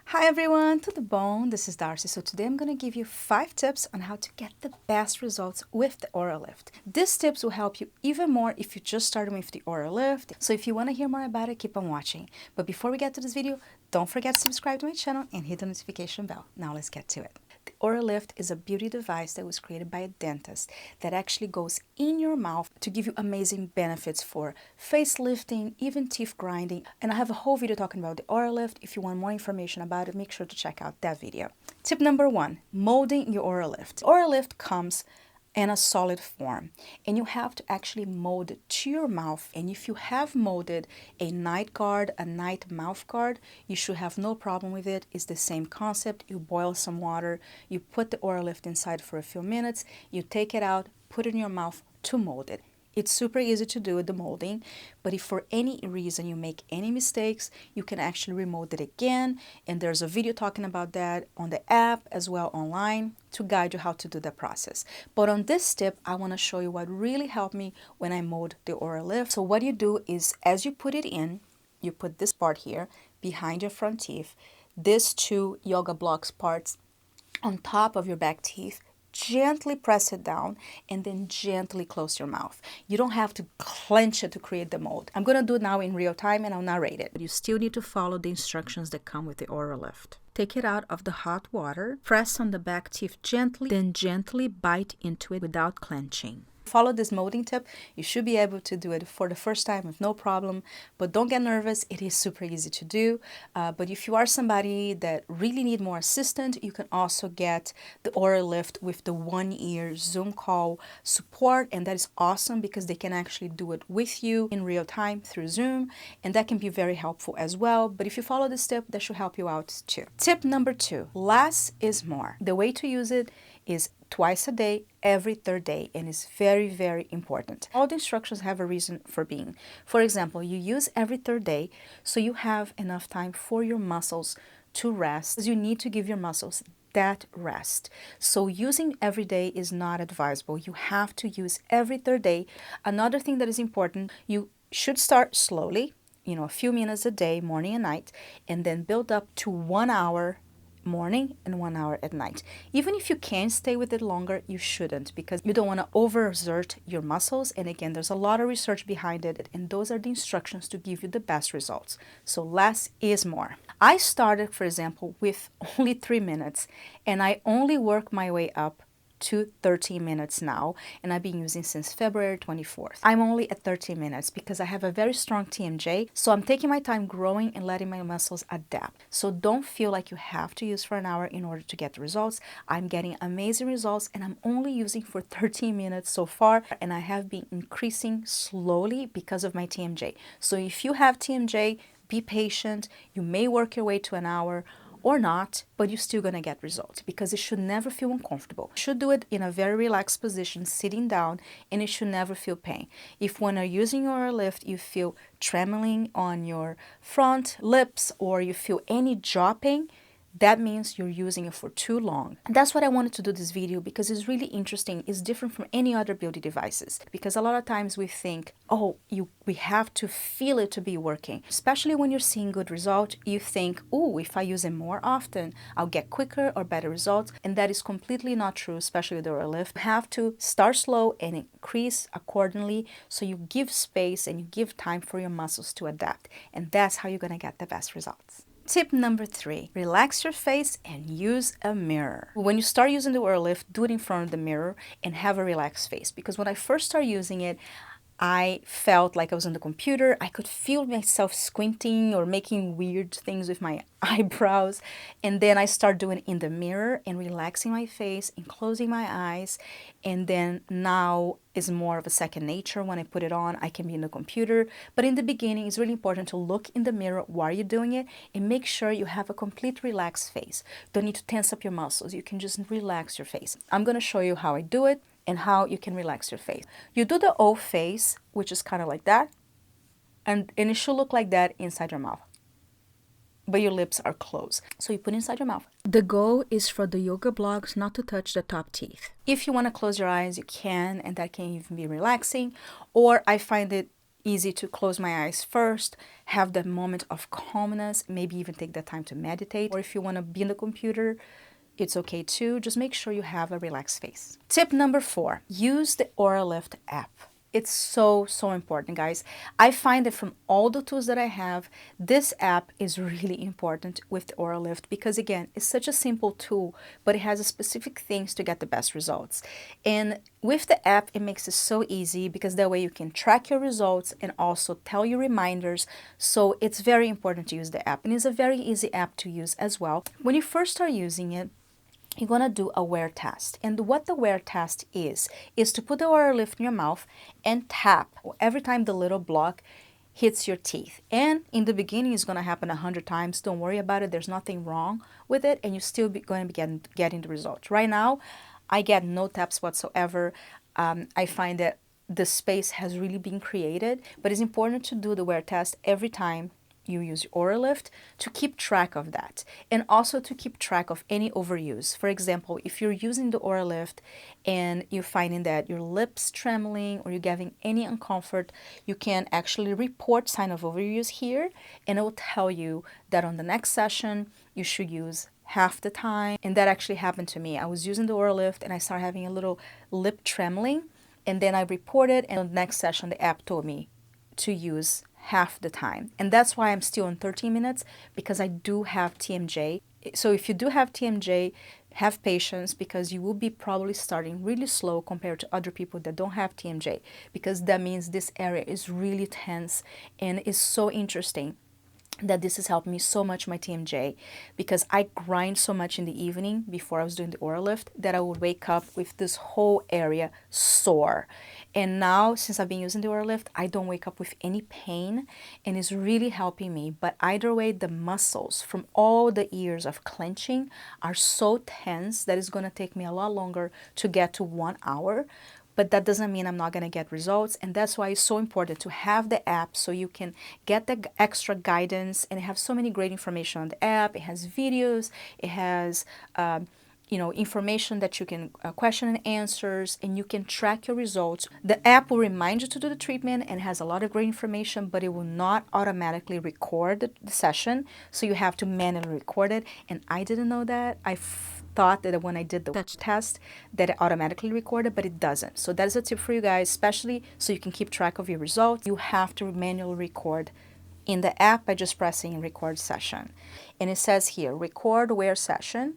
Hi everyone, to the bone. This is Darcy. So today I'm going to give you 5 tips on how to get the best results with the Oralift. These tips will help you even more if you just started with the Oralift. So if you want to hear more about it, keep on watching. But before we get to this video, don't forget to subscribe to my channel and hit the notification bell. Now let's get to it. The Oralift is a beauty device that was created by a dentist that actually goes in your mouth to give you amazing benefits for facelifting, even teeth grinding. And I have a whole video talking about the Oralift. If you want more information about it, make sure to check out that video. Tip number 1, molding your Oralift. Oralift comes in a solid form and you have to actually mold it to your mouth. And if you have molded a night guard, a night mouth guard, you should have no problem with it. It's the same concept. You boil some water, you put the Oralift inside for a few minutes, you take it out, put it in your mouth to mold it. It's super easy to do the molding, but if for any reason you make any mistakes, you can actually remold it again. And there's a video talking about that on the app as well online to guide you how to do the process. But on this tip, I want to show you what really helped me when I mold the Oralift. So what you do is as you put it in, you put this part here behind your front teeth, these 2 yoga blocks parts on top of your back teeth. Gently press it down and then gently close your mouth. You don't have to clench it to create the mold. I'm going to do it now in real time and I'll narrate it. But you still need to follow the instructions that come with the Oralift. Take it out of the hot water, press on the back teeth gently, then gently bite into it without clenching. Follow this molding tip. You should be able to do it for the first time with no problem, but don't get nervous. It is super easy to do. But if you are somebody that really need more assistance, you can also get the Oralift with the 1-year Zoom call support. And that is awesome because they can actually do it with you in real time through Zoom. And that can be very helpful as well. But if you follow this tip, that should help you out too. Tip number 2, less is more. The way to use it is twice a day, every 3rd day, and it's very, very important. All the instructions have a reason for being. For example, you use every 3rd day so you have enough time for your muscles to rest, because you need to give your muscles that rest. So using every day is not advisable. You have to use every 3rd day. Another thing that is important, you should start slowly, a few minutes a day, morning and night, and then build up to 1 hour morning and 1 hour at night. Even if you can stay with it longer, you shouldn't, because you don't want to overexert your muscles. And again, there's a lot of research behind it, and those are the instructions to give you the best results. So less is more. I started, for example, with only 3 minutes, and I only work my way up to 13 minutes now, and I've been using since February 24th. I'm only at 13 minutes because I have a very strong TMJ, so I'm taking my time growing and letting my muscles adapt. So don't feel like you have to use for an hour in order to get the results. I'm getting amazing results, and I'm only using for 13 minutes so far, and I have been increasing slowly because of my TMJ. So if you have TMJ, be patient. You may work your way to an hour or not, but you're still going to get results, because it should never feel uncomfortable. You should do it in a very relaxed position, sitting down, and it should never feel pain. If when you're using your lift, you feel trembling on your front lips or you feel any jaw pain, that means you're using it for too long. And that's what I wanted to do this video, because it's really interesting. It's different from any other beauty devices, because a lot of times we think, oh, we have to feel it to be working. Especially when you're seeing good results, you think, oh, if I use it more often, I'll get quicker or better results. And that is completely not true, especially with the Oralift. You have to start slow and increase accordingly, so you give space and you give time for your muscles to adapt. And that's how you're going to get the best results. Tip number 3, relax your face and use a mirror. When you start using the Oralift, do it in front of the mirror and have a relaxed face. Because when I first started using it, I felt like I was on the computer. I could feel myself squinting or making weird things with my eyebrows. And then I start doing it in the mirror and relaxing my face and closing my eyes. And then now is more of a second nature. When I put it on, I can be in the computer. But in the beginning, it's really important to look in the mirror while you're doing it and make sure you have a complete relaxed face. Don't need to tense up your muscles. You can just relax your face. I'm going to show you how I do it and how you can relax your face. You do the O face, which is kind of like that, and it should look like that inside your mouth, but your lips are closed. So you put it inside your mouth. The goal is for the yoga blocks not to touch the top teeth. If you want to close your eyes, you can, and that can even be relaxing. Or I find it easy to close my eyes first, have that moment of calmness, maybe even take the time to meditate. Or if you want to be in the computer, it's okay too. Just make sure you have a relaxed face. Tip number 4, use the Oralift app. It's so important, guys. I find that from all the tools that I have, this app is really important with the Oralift because, again, it's such a simple tool, but it has specific things to get the best results. And with the app, it makes it so easy because that way you can track your results and also tell you reminders. So it's very important to use the app, and it's a very easy app to use as well. When you first start using it, you're going to do a wear test. And what the wear test is to put the Oralift in your mouth and tap every time the little block hits your teeth. And in the beginning, it's going to happen 100 times. Don't worry about it. There's nothing wrong with it. And you're still going to be getting the results. Right now, I get no taps whatsoever. I find that the space has really been created. But it's important to do the wear test every time you use Oralift to keep track of that, and also to keep track of any overuse. For example, if you're using the Oralift and you're finding that your lips trembling or you're getting any uncomfort, you can actually report sign of overuse here, and it will tell you that on the next session you should use half the time. And that actually happened to me. I was using the Oralift and I started having a little lip trembling, and then I reported, and on the next session the app told me to use half the time. And that's why I'm still on 13 minutes, because I do have TMJ. So if you do have TMJ, have patience, because you will be probably starting really slow compared to other people that don't have TMJ, because that means this area is really tense and is so interesting that this has helped me so much, my TMJ, because I grind so much in the evening before I was doing the Oralift that I would wake up with this whole area sore. And now, since I've been using the Oralift, I don't wake up with any pain, and it's really helping me. But either way, the muscles from all the years of clenching are so tense that it's going to take me a lot longer to get to 1 hour. But that doesn't mean I'm not going to get results. And that's why it's so important to have the app so you can get the extra guidance. And it has so many great information on the app. It has videos. It has information that you can question and answers, and you can track your results. The app will remind you to do the treatment and has a lot of great information, but it will not automatically record the session. So you have to manually record it. And I didn't know that. I thought that when I did the test that it automatically recorded, but it doesn't. So that is a tip for you guys, especially so you can keep track of your results. You have to manually record in the app by just pressing record session. And it says here, record wear session.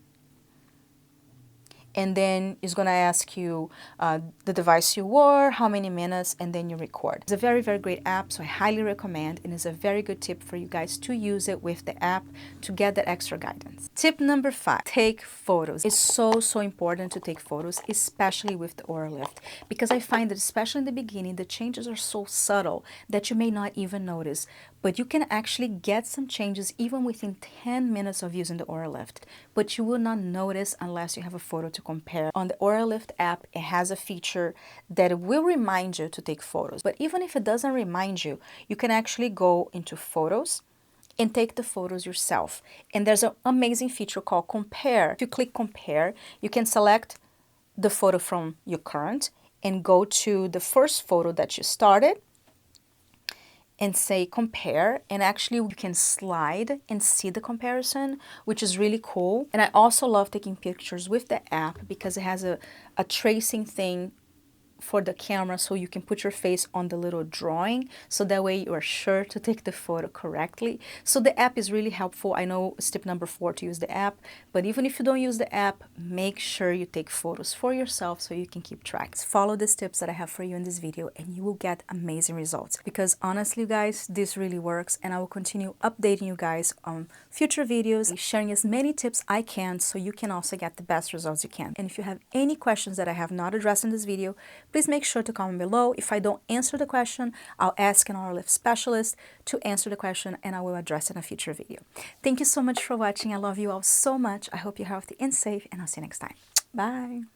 And then it's going to ask you the device you wore, how many minutes, and then you record. It's a very, very great app, so I highly recommend, and it's a very good tip for you guys to use it with the app to get that extra guidance. Tip number 5, take photos. It's so important to take photos, especially with the Oralift, because I find that especially in the beginning, the changes are so subtle that you may not even notice. But you can actually get some changes even within 10 minutes of using the Oralift. But you will not notice unless you have a photo to compare. On the Oralift app, it has a feature that will remind you to take photos. But even if it doesn't remind you, you can actually go into photos and take the photos yourself. And there's an amazing feature called compare. If you click compare, you can select the photo from your current and go to the first photo that you started and say compare, and actually you can slide and see the comparison, which is really cool. And I also love taking pictures with the app because it has a tracing thing for the camera, so you can put your face on the little drawing, so that way you are sure to take the photo correctly. So the app is really helpful. I know it's tip number 4 to use the app, but even if you don't use the app, make sure you take photos for yourself so you can keep track. Follow these tips that I have for you in this video and you will get amazing results, because honestly guys, this really works, and I will continue updating you guys on future videos, sharing as many tips I can so you can also get the best results you can. And if you have any questions that I have not addressed in this video, please make sure to comment below. If I don't answer the question, I'll ask an Oralift specialist to answer the question, and I will address it in a future video. Thank you so much for watching. I love you all so much. I hope you're healthy and safe, and I'll see you next time. Bye.